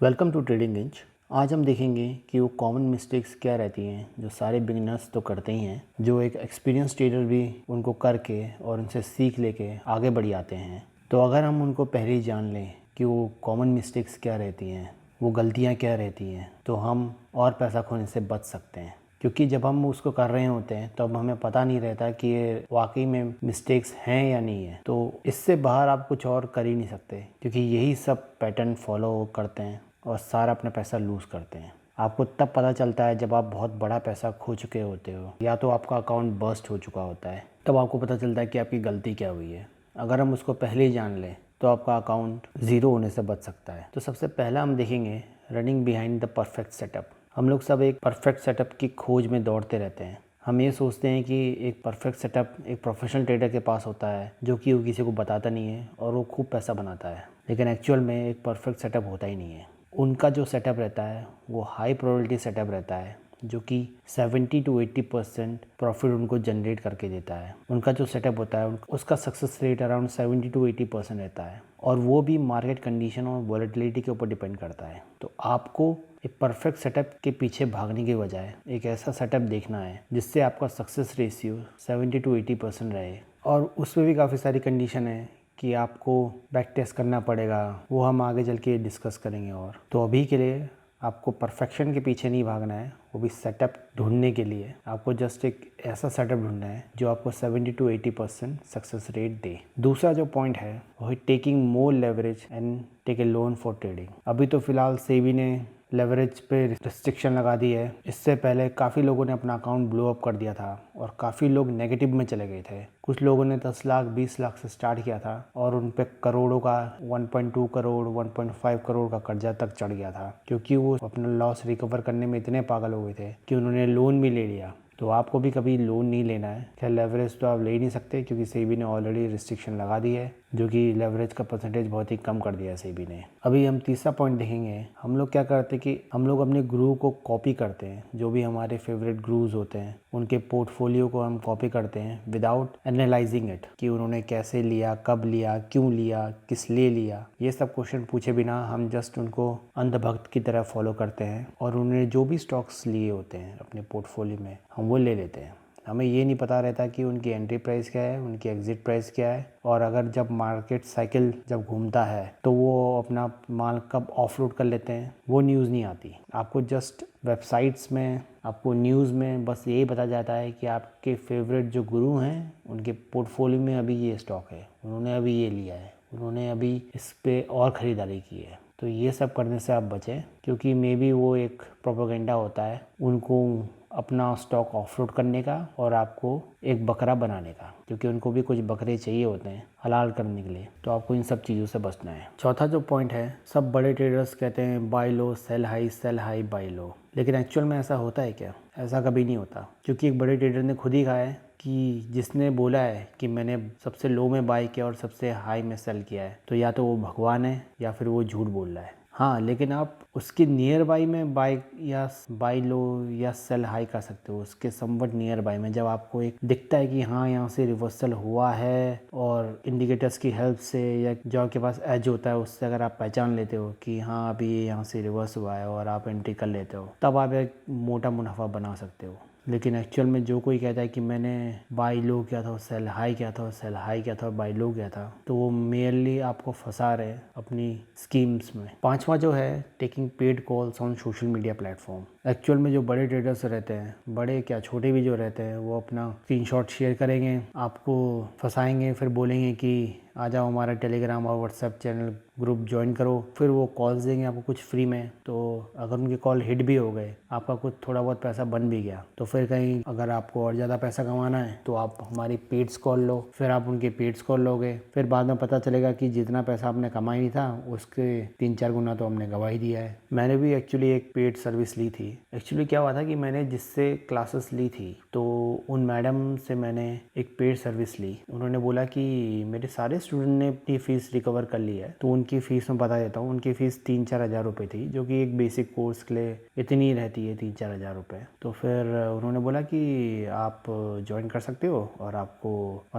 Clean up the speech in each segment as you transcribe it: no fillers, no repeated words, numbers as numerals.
Welcome to trading inch. आज हम देखेंगे कि वो कॉमन मिस्टेक्स क्या रहती हैं जो सारे बिगिनर्स तो करते ही हैं, जो एक एक्सपीरियंस ट्रेडर भी उनको करके और उनसे सीख लेके आगे बढ़ जाते हैं। तो अगर हम उनको पहले ही जान लें कि वो कॉमन मिस्टेक्स क्या रहती हैं, वो गलतियाँ क्या रहती हैं, तो हम और पैसा खोने से बच सकते हैं। क्योंकि जब हम उसको कर रहे होते हैं तब हमें पता नहीं रहता कि ये वाकई में मिस्टेक्स हैं या नहीं है। तो इससे बाहर आप कुछ और कर ही नहीं सकते, क्योंकि यही सब पैटर्न फॉलो करते हैं और सारा अपना पैसा लूज़ करते हैं। आपको तब पता चलता है जब आप बहुत बड़ा पैसा खो चुके होते हो, या तो आपका अकाउंट बर्स्ट हो चुका होता है, तब आपको पता चलता है कि आपकी गलती क्या हुई है। अगर हम उसको पहले ही जान लें तो आपका अकाउंट ज़ीरो होने से बच सकता है। तो सबसे पहला हम देखेंगे running behind the perfect setup. हम लोग सब एक परफेक्ट सेटअप की खोज में दौड़ते रहते हैं। हम ये सोचते हैं कि एक परफेक्ट सेटअप एक प्रोफेशनल ट्रेडर के पास होता है, जो कि वो किसी को बताता नहीं है और वो खूब पैसा बनाता है। लेकिन एक्चुअल में एक परफेक्ट सेटअप होता ही नहीं है। उनका जो सेटअप रहता है वो हाई प्रोबेबिलिटी सेटअप रहता है, जो कि 70 to 80% प्रॉफिट उनको जनरेट करके देता है। उनका जो सेटअप होता है उसका सक्सेस रेट अराउंड 70 to 80% रहता है, और वो भी मार्केट कंडीशन और वॉलेटिलिटी के ऊपर डिपेंड करता है। तो आपको एक परफेक्ट सेटअप के पीछे भागने के बजाय एक ऐसा सेटअप देखना है जिससे आपका सक्सेस रेशियो 70 to 80% रहे। और उसमें भी काफ़ी सारी कंडीशन है कि आपको बैक टेस्ट करना पड़ेगा, वो हम आगे चल के डिस्कस करेंगे। और तो अभी के लिए आपको परफेक्शन के पीछे नहीं भागना है, वो भी सेटअप ढूंढने के लिए आपको जस्ट एक ऐसा सेटअप ढूंढना है जो आपको 70 to 80% सक्सेस रेट दे। दूसरा जो पॉइंट है वो है taking more leverage and take a loan for trading. अभी तो फिलहाल सेबी ने लेवरेज पे रिस्ट्रिक्शन लगा दी है। इससे पहले काफ़ी लोगों ने अपना अकाउंट ब्लो अप कर दिया था और काफ़ी लोग नेगेटिव में चले गए थे। कुछ लोगों ने 10 लाख 20 लाख से स्टार्ट किया था और उन पे करोड़ों का 1.2 करोड़ 1.5 करोड़ का कर्जा तक चढ़ गया था, क्योंकि वो अपना लॉस रिकवर करने में इतने पागल हो गए थे कि उन्होंने लोन भी ले लिया। तो आपको भी कभी लोन नहीं लेना है। खैर लेवरेज तो आप ले ही नहीं सकते, क्योंकि सेबी ने ऑलरेडी रिस्ट्रिक्शन लगा दी है, जो कि लेवरेज का परसेंटेज बहुत ही कम कर दिया है सेबी ने। अभी हम तीसरा पॉइंट देखेंगे। हम लोग क्या करते हैं कि हम लोग अपने गुरु को कॉपी करते हैं। जो भी हमारे फेवरेट गुरुज होते हैं उनके पोर्टफोलियो को हम कॉपी करते हैं विदाउट एनालाइजिंग इट, कि उन्होंने कैसे लिया, कब लिया, क्यों लिया, किस लिए लिया। ये सब क्वेश्चन पूछे बिना हम जस्ट उनको अंधभक्त की तरह फॉलो करते हैं और उन्होंने जो भी स्टॉक्स लिए होते हैं अपने पोर्टफोलियो में हम वो ले लेते हैं। हमें ये नहीं पता रहता कि उनकी एंट्री प्राइस क्या है, उनकी एग्जिट प्राइस क्या है, और अगर जब मार्केट साइकिल जब घूमता है तो वो अपना माल कब ऑफलोड कर लेते हैं, वो न्यूज़ नहीं आती। आपको जस्ट वेबसाइट्स में, आपको न्यूज़ में बस यही बताया जाता है कि आपके फेवरेट जो गुरु हैं उनके पोर्टफोलियो में अभी ये स्टॉक है, उन्होंने अभी ये लिया है, उन्होंने अभी इस पे और ख़रीदारी की है। तो ये सब करने से आप बचें, क्योंकि मे बी वो एक प्रोपेगेंडा होता है उनको अपना स्टॉक ऑफलोड करने का और आपको एक बकरा बनाने का, क्योंकि उनको भी कुछ बकरे चाहिए होते हैं हलाल करने के लिए। तो आपको इन सब चीज़ों से बचना है। चौथा जो पॉइंट है, सब बड़े ट्रेडर्स कहते हैं बाय लो सेल हाई बाय लो, लेकिन एक्चुअल में ऐसा होता है क्या? ऐसा कभी नहीं होता, क्योंकि एक बड़े ट्रेडर ने खुद ही कहा है कि जिसने बोला है कि मैंने सबसे लो में बाय किया और सबसे हाई में सेल किया है, तो या तो वो भगवान है या फिर वो झूठ बोल रहा है। हाँ, लेकिन आप उसके नियर बाई में बाय लो या सेल हाई कर सकते हो। उसके समवट नियर बाई में जब आपको एक दिखता है कि हाँ यहाँ से रिवर्सल हुआ है, और इंडिकेटर्स की हेल्प से या जो आपके पास एज होता है उससे अगर आप पहचान लेते हो कि हाँ अभी ये यहाँ से रिवर्स हुआ है और आप एंट्री कर लेते हो, तब आप एक मोटा मुनाफा बना सकते हो। लेकिन एक्चुअल में जो कोई कहता है कि मैंने बाय लो किया था, सेल हाई किया था, सेल हाई किया था, बाय लो किया था, तो वो मेयरली आपको फंसा रहे अपनी स्कीम्स में। पांचवा जो है taking paid calls on social media platform. Actual में जो बड़े ट्रेडर्स रहते हैं, बड़े क्या छोटे भी जो रहते हैं, वो अपना स्क्रीनशॉट शेयर करेंगे, आपको फंसाएंगे, फिर बोलेंगे कि आ जाओ हमारा टेलीग्राम और व्हाट्सएप चैनल ग्रुप ज्वाइन करो। फिर वो कॉल्स देंगे आपको कुछ फ्री में। तो अगर उनके कॉल हिट भी हो गए, आपका कुछ थोड़ा बहुत पैसा बन भी गया, तो फिर कहीं अगर आपको और ज़्यादा पैसा कमाना है तो आप हमारी पेड्स कॉल लो। फिर आप उनके पेड्स कॉल लोगे, फिर बाद में पता चलेगा कि जितना पैसा आपने कमाई नहीं था उसके 3-4 गुना तो हमने गवा ही दिया है। मैंने भी एक्चुअली एक पेड सर्विस ली थी। एक्चुअली क्या हुआ था कि मैंने जिससे क्लासेस ली थी, तो उन मैडम से मैंने एक पेड सर्विस ली। उन्होंने बोला कि मेरे सारे स्टूडेंट ने अपनी फ़ीस रिकवर कर ली है, तो उनकी फ़ीस मैं बता देता हूँ। उनकी फ़ीस 3-4 हज़ार रुपये थी, जो कि एक बेसिक कोर्स के लिए इतनी रहती है, 3-4 हज़ार रुपये। तो फिर उन्होंने बोला कि आप ज्वाइन कर सकते हो और आप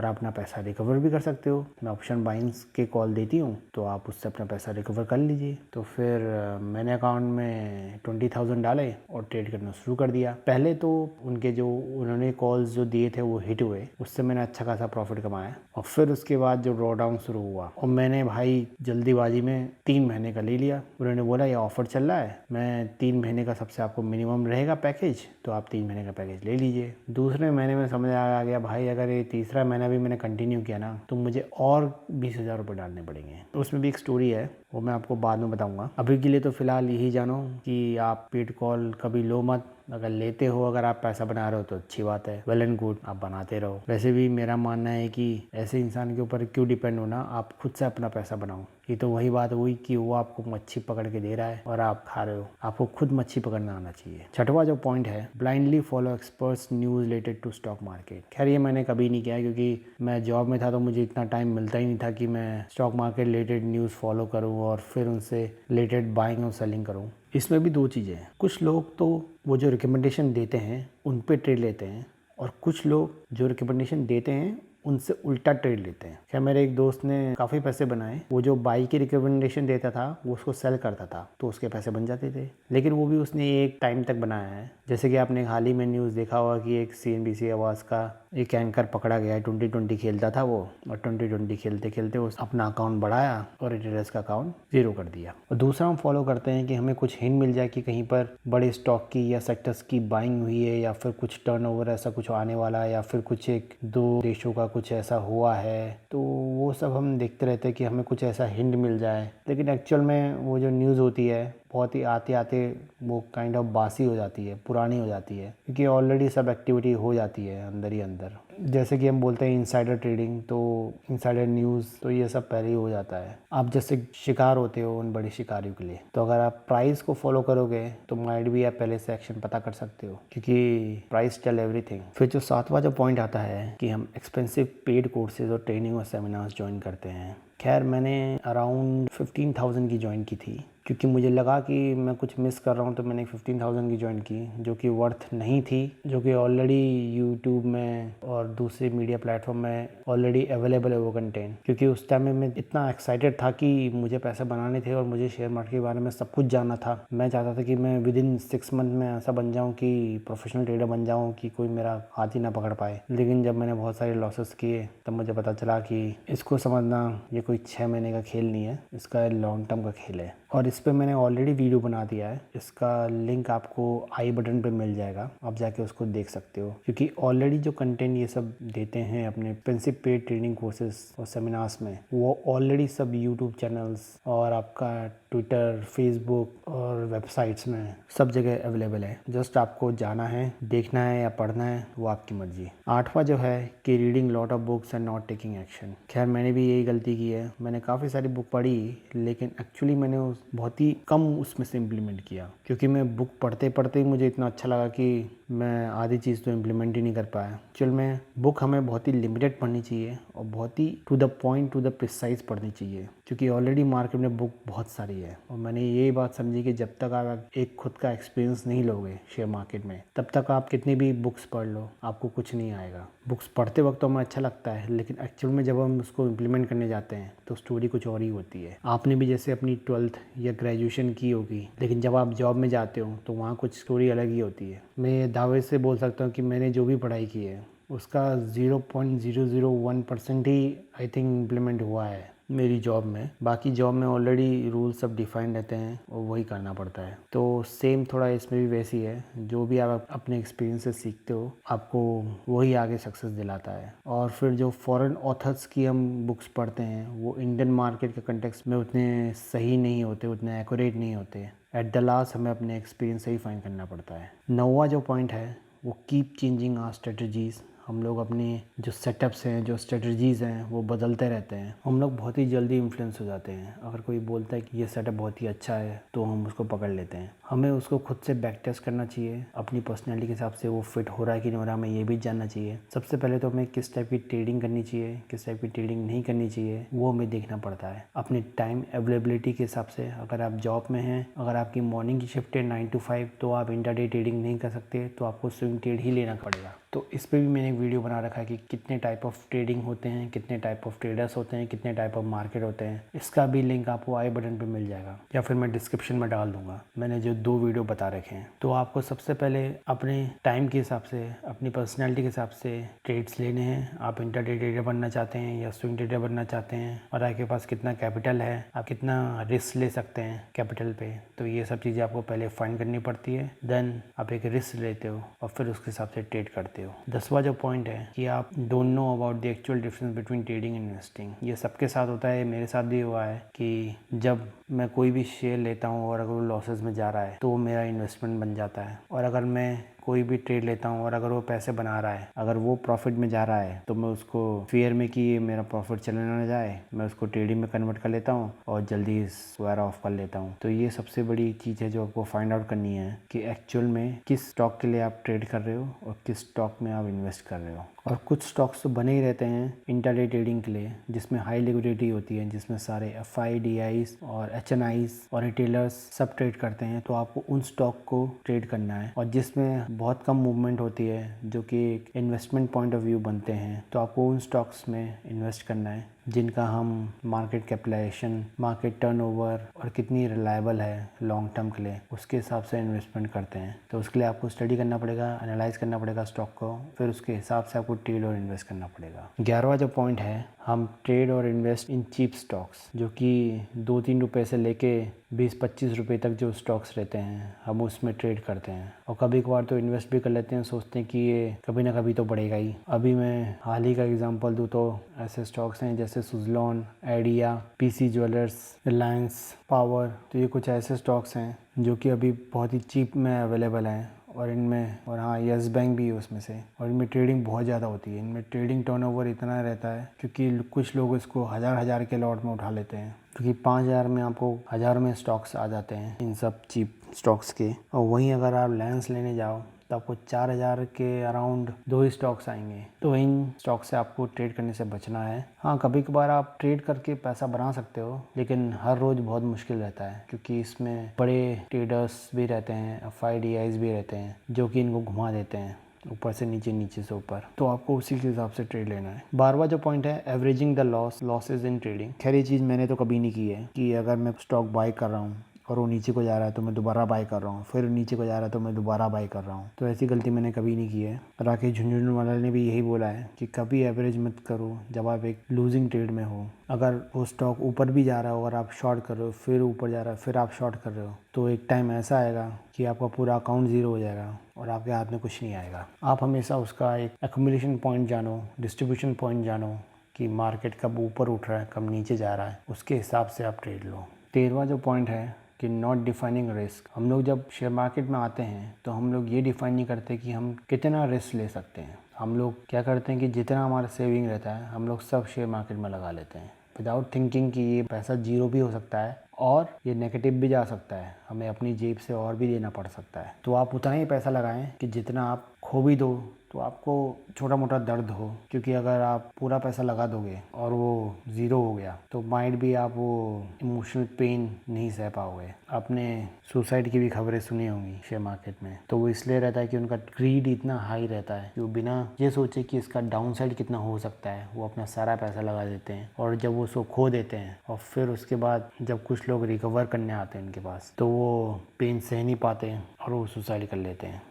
अपना पैसा रिकवर भी कर सकते हो। मैं ऑप्शन बाइंग्स के कॉल देती हूँ, तो आप उससे अपना पैसा रिकवर कर लीजिए। तो फिर मैंने अकाउंट में 20,000 डाले और ट्रेड करना शुरू कर दिया। पहले तो उनके जो उन्होंने कॉल्स जो दिए थे वो हिट हुए, उससे मैंने अच्छा खासा प्रॉफिट कमाया। और फिर उसके बाद जो ड्रॉ डाउन शुरू हुआ और मैंने भाई जल्दीबाजी में 3 महीने का ले लिया। उन्होंने बोला ये ऑफ़र चल रहा है, मैं 3 महीने का सबसे आपको मिनिमम रहेगा पैकेज, तो आप 3 महीने का पैकेज ले लीजिए। दूसरे महीने में समझ आ गया भाई अगर ये तीसरा महीना भी मैंने कंटिन्यू किया ना, तो मुझे और 20,000 रुपये डालने पड़ेंगे। तो उसमें भी एक स्टोरी है, वो मैं आपको बाद में बताऊंगा। अभी के लिए तो फ़िलहाल यही जानो कि आप पेड कॉल कभी लो मत। अगर लेते हो, अगर आप पैसा बना रहे हो तो अच्छी बात है, वेल एंड गुड, आप बनाते रहो। वैसे भी मेरा मानना है कि ऐसे इंसान के ऊपर क्यों डिपेंड होना, आप खुद से अपना पैसा बनाओ। ये तो वही बात हुई कि वो आपको मच्छी पकड़ के दे रहा है और आप खा रहे हो। आपको खुद मच्छी पकड़ना आना चाहिए। छठवां जो पॉइंट है, blindly follow experts news related to stock market. खैर ये मैंने कभी नहीं किया, क्योंकि मैं जॉब में था तो मुझे इतना टाइम मिलता ही नहीं था कि मैं stock market related news follow करूँ और फिर उनसे रिलेटेड बाइंग और सेलिंग करूँ। इसमें भी 2 चीज़ें हैं, कुछ लोग तो वो जो रिकमेंडेशन देते हैं उन पे ट्रेड लेते हैं, और कुछ लोग जो रिकमेंडेशन देते हैं उनसे उल्टा ट्रेड लेते हैं। क्या मेरे एक दोस्त ने काफ़ी पैसे बनाए, वो जो बाई की रिकमेंडेशन देता था वो उसको सेल करता था, तो उसके पैसे बन जाते थे। लेकिन वो भी उसने एक टाइम तक बनाया है। जैसे कि आपने हाल ही में न्यूज़ देखा होगा कि एक CNBC आवाज़ का एक एंकर पकड़ा गया है। 2020 खेलता था वो, और 2020 खेलते खेलते उस अपना अकाउंट बढ़ाया और एडिडास का अकाउंट 0 कर दिया। और दूसरा हम फॉलो करते हैं कि हमें कुछ हिंट मिल जाए कि कहीं पर बड़े स्टॉक की या सेक्टर्स की बाइंग हुई है, या फिर कुछ टर्नओवर ऐसा कुछ आने वाला है, या फिर कुछ 1-2 देशों का कुछ ऐसा हुआ है, तो वो सब हम देखते रहते हैं कि हमें कुछ ऐसा हिंट मिल जाए। लेकिन एक्चुअल में वो जो न्यूज़ होती है बहुत ही आते आते वो काइंड ऑफ बासी हो जाती है, पुरानी हो जाती है, क्योंकि ऑलरेडी सब एक्टिविटी हो जाती है अंदर ही अंदर। जैसे कि हम बोलते हैं इनसाइडर ट्रेडिंग, तो इनसाइडर न्यूज़, तो ये सब पहले ही हो जाता है। आप जैसे शिकार होते हो उन बड़े शिकारियों के लिए, तो अगर आप प्राइस को फॉलो करोगे तो माइट भी आप पहले से एक्शन पता कर सकते हो, क्योंकि प्राइस टेल एवरीथिंग। फिर जो 7वां जो पॉइंट आता है कि हम एक्सपेंसिव पेड कोर्सेज और ट्रेनिंग और सेमिनार्स ज्वाइन करते हैं। खैर मैंने अराउंड 15,000 की ज्वाइन की थी, क्योंकि मुझे लगा कि मैं कुछ मिस कर रहा हूँ, तो मैंने 15,000 की ज्वाइन की, जो कि वर्थ नहीं थी, जो कि ऑलरेडी यूट्यूब में और दूसरे मीडिया प्लेटफॉर्म में ऑलरेडी अवेलेबल है वो कंटेंट। क्योंकि उस टाइम में मैं इतना एक्साइटेड था कि मुझे पैसे बनाने थे और मुझे शेयर मार्केट के बारे में सब कुछ जानना था। मैं चाहता था कि मैं विदिन 6 मंथ में ऐसा बन जाऊँ कि प्रोफेशनल ट्रेडर बन जाऊँ कि कोई मेरा हाथ ही ना पकड़ पाए। लेकिन जब मैंने बहुत सारे लॉसेस किए तब मुझे पता चला कि इसको समझना ये कोई 6 महीने का खेल नहीं है, इसका लॉन्ग टर्म का खेल है। और इस पे मैंने ऑलरेडी वीडियो बना दिया है, इसका लिंक आपको आई बटन पे मिल जाएगा, आप जाके उसको देख सकते हो। क्योंकि ऑलरेडी जो कंटेंट ये सब देते हैं अपने एक्सपेंसिव पेड ट्रेनिंग कोर्सेज और सेमिनार्स में, वो ऑलरेडी सब यूट्यूब चैनल्स और आपका ट्विटर, फेसबुक और वेबसाइट्स में सब जगह अवेलेबल है। जस्ट आपको जाना है, देखना है या पढ़ना है, वो आपकी मर्जी। 8वां जो है कि reading lot of books and not taking action. खैर मैंने भी यही गलती की है, मैंने काफ़ी सारी बुक पढ़ी, लेकिन एक्चुअली मैंने बहुत ही कम उसमें से इम्प्लीमेंट किया, क्योंकि मैं बुक पढ़ते पढ़ते ही मुझे इतना अच्छा लगा कि मैं आधी चीज़ तो इम्प्लीमेंट ही नहीं कर पाया। एक्चुअल में बुक हमें बहुत ही लिमिटेड पढ़नी चाहिए और बहुत ही to the point, to the precise पढ़नी चाहिए, क्योंकि ऑलरेडी मार्केट में बुक बहुत सारी है। और मैंने ये बात समझी कि जब तक आप एक खुद का एक्सपीरियंस नहीं लोगे शेयर मार्केट में, तब तक आप कितनी भी बुक्स पढ़ लो आपको कुछ नहीं आएगा। बुक्स पढ़ते वक्त तो हमें अच्छा लगता है, लेकिन एक्चुअल में जब हम उसको इम्प्लीमेंट करने जाते हैं तो स्टोरी कुछ और ही होती है। आपने भी जैसे अपनी 12th या ग्रेजुएशन की होगी, लेकिन जब आप जॉब में जाते हो तो वहाँ कुछ स्टोरी अलग ही होती है। मैं दावे से बोल सकता हूँ कि मैंने जो भी पढ़ाई की है उसका 0.001% ही आई थिंक इम्प्लीमेंट हुआ है मेरी जॉब में। बाकी जॉब में ऑलरेडी रूल सब डिफाइंड रहते हैं और वही करना पड़ता है। तो सेम थोड़ा इसमें भी वैसी है, जो भी आप अपने एक्सपीरियंस से सीखते हो आपको वही आगे सक्सेस दिलाता है। और फिर जो फॉरेन ऑथर्स की हम बुक्स पढ़ते हैं वो इंडियन मार्केट के कंटेक्स्ट में उतने सही नहीं होते, उतने एक्यूरेट नहीं होते। एट द लास्ट हमें अपने एक्सपीरियंस से ही फाइंड करना पड़ता है। 9वां जो पॉइंट है वो कीप चेंजिंग आवर स्ट्रेटजीज हम लोग अपने जो सेटअप्स हैं, जो स्ट्रेटजीज़ हैं, वो बदलते रहते हैं। हम लोग बहुत ही जल्दी इन्फ्लुएंस हो जाते हैं। अगर कोई बोलता है कि ये सेटअप बहुत ही अच्छा है तो हम उसको पकड़ लेते हैं। हमें उसको खुद से बैक टेस्ट करना चाहिए, अपनी पर्सनैलिटी के हिसाब से वो फिट हो रहा है कि नहीं हो रहा, हमें ये भी जानना चाहिए। सबसे पहले तो हमें किस टाइप की ट्रेडिंग करनी चाहिए, किस टाइप की ट्रेडिंग नहीं करनी चाहिए, वो हमें देखना पड़ता है। अपनी टाइम अवेलेबिलिटी के हिसाब से, अगर आप जॉब में हैं, अगर आपकी मॉर्निंग की शिफ्ट है 9 to 5, तो आप इंट्राडे ट्रेडिंग नहीं कर सकते, तो आपको स्विंग ट्रेड ही लेना पड़ेगा। तो इस पे भी मैंने एक वीडियो बना रखा है कि कितने टाइप ऑफ ट्रेडिंग होते हैं, कितने टाइप ऑफ ट्रेडर्स होते हैं, कितने टाइप ऑफ मार्केट होते हैं। इसका भी लिंक आपको आई बटन पे मिल जाएगा या फिर मैं डिस्क्रिप्शन में डाल दूंगा। मैंने जो 2 वीडियो बता रखे हैं। तो आपको सबसे पहले अपने टाइम के हिसाब से, अपनी पर्सनैलिटी के हिसाब से ट्रेड्स लेने हैं। आप इंट्राडे ट्रेडर बनना चाहते हैं या स्विंग ट्रेडर बनना चाहते हैं, और आपके पास कितना कैपिटल है, आप कितना रिस्क ले सकते हैं कैपिटल पे, तो ये सब चीज़ें आपको पहले फाइंड करनी पड़ती है। देन आप एक रिस्क लेते हो और फिर उसके हिसाब से ट्रेड करते हो। 10वां जो पॉइंट है कि आप don't know about the actual difference between trading and investing. ये सबके साथ होता है, मेरे साथ भी हुआ है कि जब मैं कोई भी शेयर लेता हूँ और अगर वो लॉसेस में जा रहा है तो वो मेरा इन्वेस्टमेंट बन जाता है, और अगर मैं कोई भी ट्रेड लेता हूँ और अगर वो पैसे बना रहा है, अगर वो प्रॉफिट में जा रहा है, तो मैं उसको फेयर में कि ये मेरा प्रॉफिट चले ना जाए, मैं उसको ट्रेडिंग में कन्वर्ट कर लेता हूँ और जल्दी स्क्वायर ऑफ कर लेता हूँ। तो ये सबसे बड़ी चीज़ है जो आपको फाइंड आउट करनी है कि एक्चुअल में किस स्टॉक के लिए आप ट्रेड कर रहे हो और किस स्टॉक में आप इन्वेस्ट कर रहे हो। और कुछ स्टॉक्स तो बने ही रहते हैं इंट्राडे ट्रेडिंग के लिए, जिसमें हाई लिक्विडिटी होती है, जिसमें सारे FIDIs और HNIs और रिटेलर्स सब ट्रेड करते हैं। तो आपको उन स्टॉक को ट्रेड करना है, और जिसमें बहुत कम मूवमेंट होती है, जो कि एक इन्वेस्टमेंट पॉइंट ऑफ व्यू बनते हैं, तो आपको उन स्टॉक्स में इन्वेस्ट करना है जिनका हम मार्केट कैपिटलाइजेशन, मार्केट टर्नओवर और कितनी रिलायबल है लॉन्ग टर्म के लिए, उसके हिसाब से इन्वेस्टमेंट करते हैं। तो उसके लिए आपको स्टडी करना पड़ेगा, एनालाइज करना पड़ेगा स्टॉक को, फिर उसके हिसाब से आपको ट्रेड और इन्वेस्ट करना पड़ेगा। 11वां जो पॉइंट है, हम ट्रेड और इन्वेस्ट इन चीप स्टॉक्स, जो कि 2-3 रुपये से लेके 20-25 रुपये तक जो स्टॉक्स रहते हैं, हम उसमें ट्रेड करते हैं। और कभी कभार तो इन्वेस्ट भी कर लेते हैं, सोचते हैं कि ये कभी ना कभी तो बढ़ेगा ही। अभी मैं हाल ही का एग्जांपल दूँ तो ऐसे स्टॉक्स हैं जैसे Suzlon, idea, PC jewellers, Reliance, power. तो ये कुछ ऐसे स्टॉक्स हैं जो कि अभी बहुत ही चीप में अवेलेबल हैं, और इनमें, और हाँ, यस बैंक भी है उसमें से, और इनमें ट्रेडिंग बहुत ज़्यादा होती है। इनमें ट्रेडिंग टर्नओवर इतना रहता है क्योंकि कुछ लोग इसको हज़ार के लॉट में उठा लेते हैं, क्योंकि 5,000 में आपको 1,000 में स्टॉक्स आ जाते हैं इन सब चीप स्टॉक्स के। और वहीं अगर आप रिलायंस लेने जाओ तो आपको 4,000 के अराउंड 2 ही स्टॉक्स आएंगे। तो इन स्टॉक से आपको ट्रेड करने से बचना है। हाँ, कभी कभार आप ट्रेड करके पैसा बना सकते हो, लेकिन हर रोज़ बहुत मुश्किल रहता है, क्योंकि इसमें बड़े ट्रेडर्स भी रहते हैं, FIDIs भी रहते हैं, जो कि इनको घुमा देते हैं ऊपर से नीचे, नीचे से ऊपर। तो आपको उसी के हिसाब से ट्रेड लेना है। 12वां जो पॉइंट है, averaging the losses in trading. खैर ये चीज़ मैंने तो कभी नहीं की है कि अगर मैं स्टॉक बाय कर रहा हूँ और वो नीचे को जा रहा है तो मैं दोबारा बाय कर रहा हूँ, फिर नीचे को जा रहा है तो मैं दोबारा बाय कर रहा हूँ। तो ऐसी गलती मैंने कभी नहीं की है। राकेश झुंझुनवाला ने भी यही बोला है कि कभी एवरेज मत करो जब आप एक लूजिंग ट्रेड में हो। अगर वो स्टॉक ऊपर भी जा रहा हो और आप शॉर्ट कर रहे हो, फिर ऊपर जा रहा है, फिर आप शॉर्ट कर रहे हो, तो एक टाइम ऐसा आएगा कि आपका पूरा अकाउंट ज़ीरो हो जाएगा और आपके हाथ में कुछ नहीं आएगा। आप हमेशा उसका एक एक्यूमुलेशन पॉइंट जानो, डिस्ट्रीब्यूशन पॉइंट जानो कि मार्केट कब ऊपर उठ रहा है, कब नीचे जा रहा है, उसके हिसाब से आप ट्रेड लो। 13वां जो पॉइंट है कि नॉट डिफाइनिंग रिस्क। हम लोग जब शेयर मार्केट में आते हैं तो हम लोग ये डिफाइन नहीं करते कि हम कितना रिस्क ले सकते हैं। हम लोग क्या करते हैं कि जितना हमारा सेविंग रहता है हम लोग सब शेयर मार्केट में लगा लेते हैं, विदाउट थिंकिंग कि ये पैसा जीरो भी हो सकता है और ये नेगेटिव भी जा सकता है, हमें अपनी जेब से और भी देना पड़ सकता है। तो आप उतना ही पैसा लगाएं कि जितना आप खो भी दो तो आपको छोटा मोटा दर्द हो, क्योंकि अगर आप पूरा पैसा लगा दोगे और वो ज़ीरो हो गया तो माइट भी आप वो इमोशनल पेन नहीं सह पाओगे। आपने सुसाइड की भी खबरें सुनी होंगी शेयर मार्केट में, तो वो इसलिए रहता है कि उनका ग्रीड इतना हाई रहता है कि वो बिना ये सोचे कि इसका डाउन साइड कितना हो सकता है वो अपना सारा पैसा लगा देते हैं, और जब वो उसको खो देते हैं और फिर उसके बाद जब कुछ लोग रिकवर करने आते हैं उनके पास, तो वो पेन सह नहीं पाते हैं और वो सुसाइड कर लेते हैं।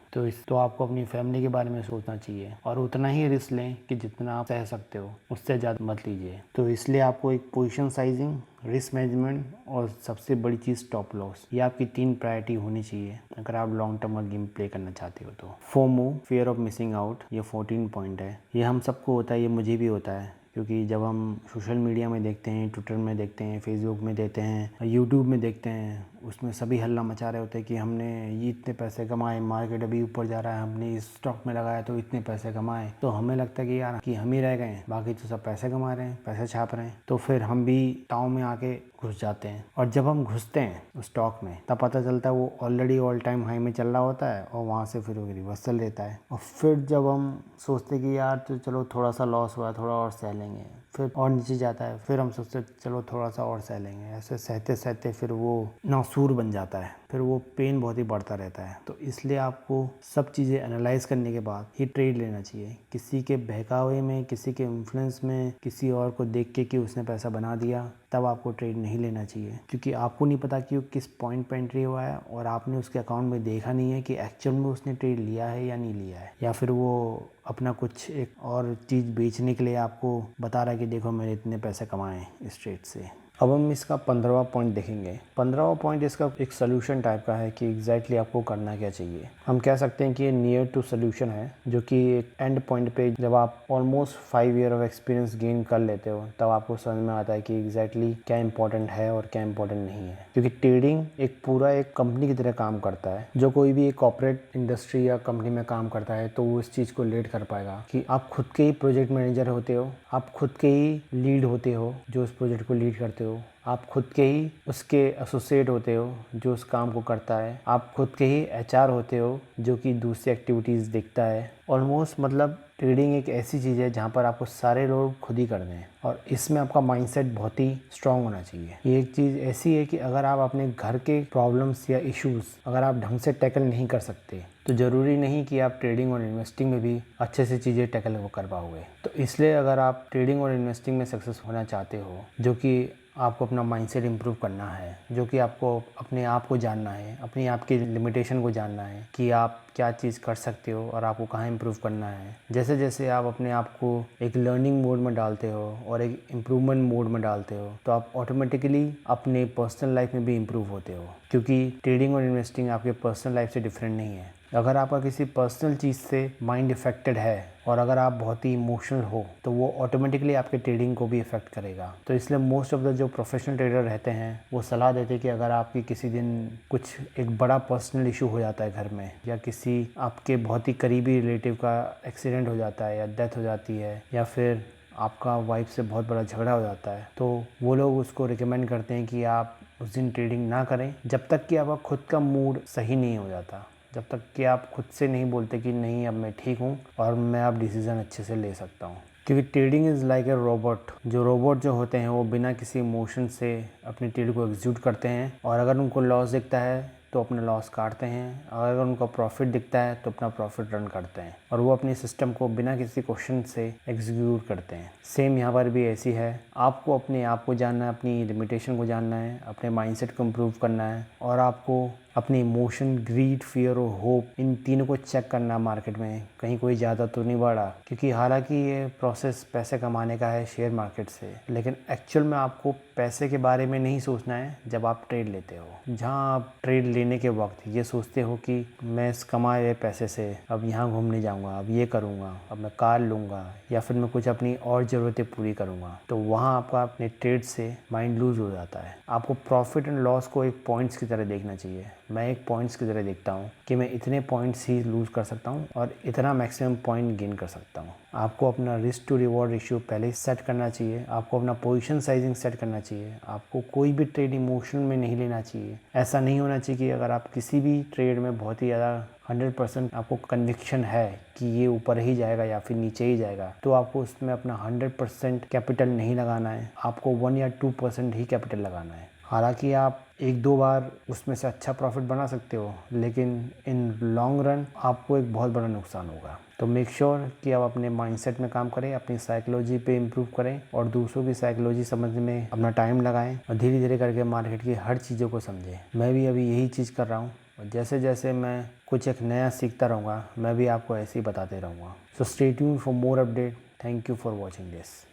तो आपको अपनी फैमिली के बारे में सोचना चाहिए और उतना ही रिस्क लें कि जितना आप सह सकते हो, उससे ज़्यादा मत लीजिए। तो इसलिए आपको एक पोजीशन साइजिंग, रिस्क मैनेजमेंट और सबसे बड़ी चीज़ स्टॉप लॉस, ये आपकी 3 प्रायोरिटी होनी चाहिए अगर आप लॉन्ग टर्म गेम प्ले करना चाहते हो। तो FOMO, fear of missing out, ये 14 पॉइंट है। ये हम सबको होता है, ये मुझे भी होता है, क्योंकि जब हम सोशल मीडिया में देखते हैं, ट्विटर में देखते हैं, फेसबुक में देखते हैं, यूट्यूब में देखते हैं, उसमें सभी हल्ला मचा रहे होते हैं कि हमने ये इतने पैसे कमाए, मार्केट अभी ऊपर जा रहा है, हमने इस स्टॉक में लगाया तो इतने पैसे कमाए। तो हमें लगता है कि यार कि हम ही रह गए हैं, बाकी तो सब पैसे कमा रहे हैं, पैसे छाप रहे हैं। तो फिर हम भी टाउन में आके घुस जाते हैं, और जब हम घुसते हैं उस स्टॉक में तब पता चलता है वो ऑलरेडी ऑल टाइम हाई में चल रहा होता है, और वहाँ से फिर वो रिवर्सल लेता है। और फिर जब हम सोचते हैं कि यार तो चलो थोड़ा सा लॉस हुआ, थोड़ा और सह लेंगे, फिर और नीचे जाता है, फिर हम सोचते चलो थोड़ा सा और सह लेंगे, ऐसे सहते सहते फिर वो नासूर बन जाता है, फिर वो पेन बहुत ही बढ़ता रहता है। तो इसलिए आपको सब चीज़ें एनालाइज करने के बाद ही ट्रेड लेना चाहिए। किसी के बहकावे में, किसी के इन्फ्लुएंस में, किसी और को देख के कि उसने पैसा बना दिया, तब आपको ट्रेड नहीं लेना चाहिए, क्योंकि आपको नहीं पता कि वो किस पॉइंट पे एंट्री हुआ है, और आपने उसके अकाउंट में देखा नहीं है कि एक्चुअल में उसने ट्रेड लिया है या नहीं लिया है, या फिर वो अपना कुछ एक और चीज़ बेचने के लिए आपको बता रहा है कि देखो मैंने इतने पैसे कमाए इस ट्रेड से। अब हम इसका 15वां पॉइंट देखेंगे। 15वां पॉइंट इसका एक सोल्यूशन टाइप का है कि एग्जैक्टली आपको करना क्या चाहिए। हम कह सकते हैं कि ये नियर टू सोल्यूशन है, जो कि एक एंड पॉइंट पे जब आप almost 5 year of experience gain कर लेते हो तब आपको समझ में आता है कि एग्जैक्टली क्या इंपॉर्टेंट है और क्या इंपॉर्टेंट नहीं है। क्योंकि ट्रेडिंग एक पूरा एक कंपनी की तरह काम करता है। जो कोई भी एक कॉर्पोरेट इंडस्ट्री या कंपनी में काम करता है तो वो इस चीज़ को लीड कर पाएगा कि आप खुद के ही प्रोजेक्ट मैनेजर होते हो, आप खुद के ही लीड होते हो जो उस प्रोजेक्ट को लीड करते हो, आप खुद के ही उसके एसोसिएट होते हो जो उस काम को करता है, आप खुद के ही एचआर होते हो जो कि दूसरी एक्टिविटीज़ देखता है। ऑलमोस्ट मतलब ट्रेडिंग एक ऐसी चीज़ है जहाँ पर आपको सारे लोग खुद ही करने हैं, और इसमें आपका माइंडसेट बहुत ही स्ट्रांग होना चाहिए। ये एक चीज़ ऐसी है कि अगर आप अपने घर के प्रॉब्लम्स या इश्यूज़ अगर आप ढंग से टैकल नहीं कर सकते तो ज़रूरी नहीं कि आप ट्रेडिंग और इन्वेस्टिंग में भी अच्छे से चीज़ें टैकल कर पाओगे। तो इसलिए अगर आप ट्रेडिंग और इन्वेस्टिंग में सक्सेस होना चाहते हो, जो कि आपको अपना माइंडसेट इम्प्रूव करना है, जो कि आपको अपने आप को जानना है, अपनी आप की लिमिटेशन को जानना है कि आप क्या चीज़ कर सकते हो और आपको कहाँ इम्प्रूव करना है। जैसे जैसे आप अपने आप को एक लर्निंग मोड में डालते हो और एक इम्प्रूवमेंट मोड में डालते हो तो आप ऑटोमेटिकली अपने पर्सनल लाइफ में भी इम्प्रूव होते हो, क्योंकि ट्रेडिंग और इन्वेस्टिंग आपके पर्सनल लाइफ से डिफरेंट नहीं है। अगर आपका किसी पर्सनल चीज़ से माइंड इफेक्टेड है और अगर आप बहुत ही इमोशनल हो तो वो ऑटोमेटिकली आपके ट्रेडिंग को भी इफेक्ट करेगा। तो इसलिए मोस्ट ऑफ द जो प्रोफेशनल ट्रेडर रहते हैं वो सलाह देते हैं कि अगर आपकी किसी दिन कुछ एक बड़ा पर्सनल इशू हो जाता है घर में, या किसी आपके बहुत ही करीबी रिलेटिव का एक्सीडेंट हो जाता है या डेथ हो जाती है, या फिर आपका वाइफ से बहुत बड़ा झगड़ा हो जाता है, तो वो लोग उसको रिकमेंड करते हैं कि आप उस दिन ट्रेडिंग ना करें जब तक कि आपका खुद का मूड सही नहीं हो जाता, जब तक कि आप खुद से नहीं बोलते कि नहीं अब मैं ठीक हूँ और मैं अब डिसीज़न अच्छे से ले सकता हूँ। क्योंकि trading is like a robot. जो रोबोट जो होते हैं वो बिना किसी इमोशन से अपनी ट्रेड को एग्जीक्यूट करते हैं, और अगर उनको लॉस दिखता है तो अपना लॉस काटते हैं, अगर उनको प्रॉफिट दिखता है तो अपना प्रॉफिट रन करते हैं, और वो अपनी सिस्टम को बिना किसी क्वेश्चन से एग्जीक्यूट करते हैं। सेम यहाँ पर भी ऐसी है। आपको अपने आप को जानना है, अपनी लिमिटेशन को जानना है, अपने माइंडसेट को इम्प्रूव करना है, और आपको अपने इमोशन, ग्रीड, फियर और होप, इन तीनों को चेक करना मार्केट में कहीं कोई ज़्यादा तो नहीं बढ़ा। क्योंकि हालांकि ये प्रोसेस पैसे कमाने का है शेयर मार्केट से, लेकिन एक्चुअल में आपको पैसे के बारे में नहीं सोचना है जब आप ट्रेड लेते हो। जहां आप ट्रेड लेने के वक्त ये सोचते हो कि मैं इस कमाए हुए पैसे से अब यहाँ घूमने जाऊँगा, अब ये करूँगा, अब मैं कार लूँगा, या फिर मैं कुछ अपनी और ज़रूरतें पूरी करूँगा, तो वहाँ आपका अपने ट्रेड से माइंड लूज हो जाता है। आपको प्रॉफिट एंड लॉस को एक पॉइंट्स की तरह देखना चाहिए। मैं एक पॉइंट्स की तरह देखता हूँ कि मैं इतने पॉइंट्स ही लूज़ कर सकता हूँ और इतना मैक्सिमम पॉइंट गेन कर सकता हूँ। आपको अपना रिस्क टू रिवॉर्ड रेशियो पहले ही सेट करना चाहिए, आपको अपना पोजीशन साइजिंग सेट करना चाहिए, आपको कोई भी ट्रेड इमोशन में नहीं लेना चाहिए। ऐसा नहीं होना चाहिए कि अगर आप किसी भी ट्रेड में बहुत ही ज़्यादा 100% आपको कन्विक्शन है कि ये ऊपर ही जाएगा या फिर नीचे ही जाएगा, तो आपको उसमें अपना 100% कैपिटल नहीं लगाना है, आपको 1 या 2% ही कैपिटल लगाना है। हालांकि आप 1-2 बार उसमें से अच्छा प्रॉफिट बना सकते हो, लेकिन इन लॉन्ग रन आपको एक बहुत बड़ा नुकसान होगा। तो मेक श्योर कि आप अपने माइंडसेट में काम करें, अपनी साइकोलॉजी पे इम्प्रूव करें और दूसरों की साइकोलॉजी समझने में अपना टाइम लगाएं, और धीरे धीरे करके मार्केट की हर चीज़ों को समझें। मैं भी अभी यही चीज़ कर रहा हूँ, और जैसे जैसे मैं कुछ एक नया सीखता रहूँगा मैं भी आपको ऐसे ही बताते रहूँगा। So stay tuned for more update. Thank you for watching this.